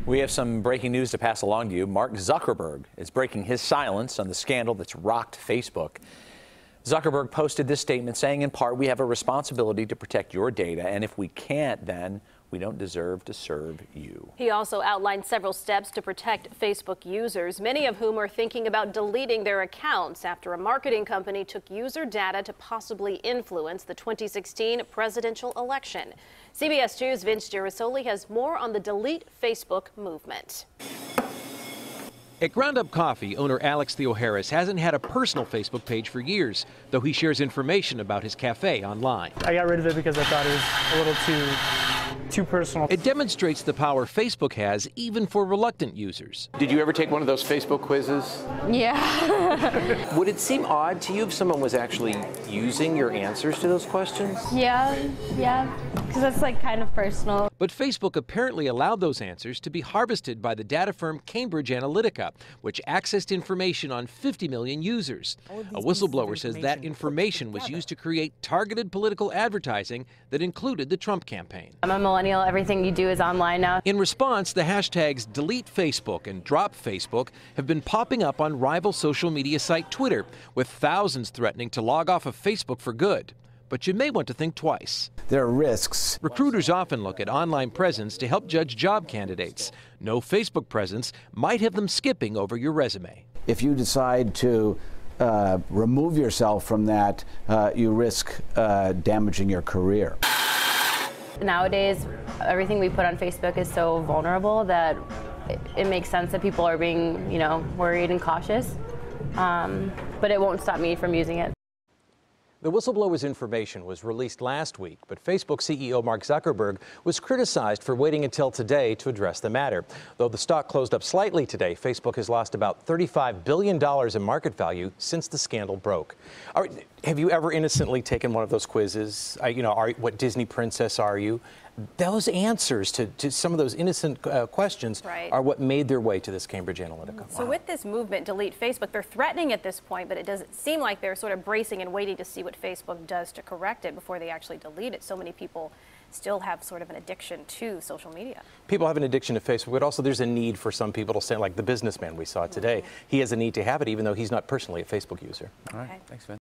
We have some breaking news to pass along to you. Mark Zuckerberg is breaking his silence on the scandal that's rocked Facebook. Zuckerberg posted this statement saying, in part, we have a responsibility to protect your data, and if we can't, then we don't deserve to serve you. He also outlined several steps to protect Facebook users, many of whom are thinking about deleting their accounts after a marketing company took user data to possibly influence the 2016 presidential election. CBS 2's Vince Girasoli has more on the Delete Facebook movement. At Ground Up Coffee, owner Alex Theoharis hasn't had a personal Facebook page for years, though he shares information about his cafe online. I got rid of it because I thought it was a little too personal. It demonstrates the power Facebook has even for reluctant users. Did you ever take one of those Facebook quizzes? Yeah. Would it seem odd to you if someone was actually using your answers to those questions? Yeah, because that's like kind of personal. But Facebook apparently allowed those answers to be harvested by the data firm Cambridge Analytica, which accessed information on 50 million users. A whistleblower says that information was used to create targeted political advertising that included the Trump campaign. I'm a millennial. Everything you do is online now. In response, the hashtags Delete Facebook and Drop Facebook have been popping up on rival social media site Twitter, with thousands threatening to log off of Facebook for good. But you may want to think twice. There are risks. Recruiters often look at online presence to help judge job candidates. No Facebook presence might have them skipping over your resume. If you decide to remove yourself from that, you risk damaging your career. Nowadays, everything we put on Facebook is so vulnerable that it makes sense that people are being, worried and cautious. But it won't stop me from using it. The whistleblower's information was released last week, but Facebook CEO Mark Zuckerberg was criticized for waiting until today to address the matter. Though the stock closed up slightly today, Facebook has lost about $35 billion in market value since the scandal broke. Have you ever innocently taken one of those quizzes? What Disney princess are you? Those answers to some of those innocent questions are what made their way to this Cambridge Analytica. So with this movement, Delete Facebook, they're threatening at this point, but it doesn't seem like they're sort of bracing and waiting to see what Facebook does to correct it before they actually delete it. So many people still have sort of an addiction to social media. People have an addiction to Facebook, but also there's a need for some people to say, like the businessman we saw today. He has a need to have it, even though he's not personally a Facebook user. All right, thanks, Vin.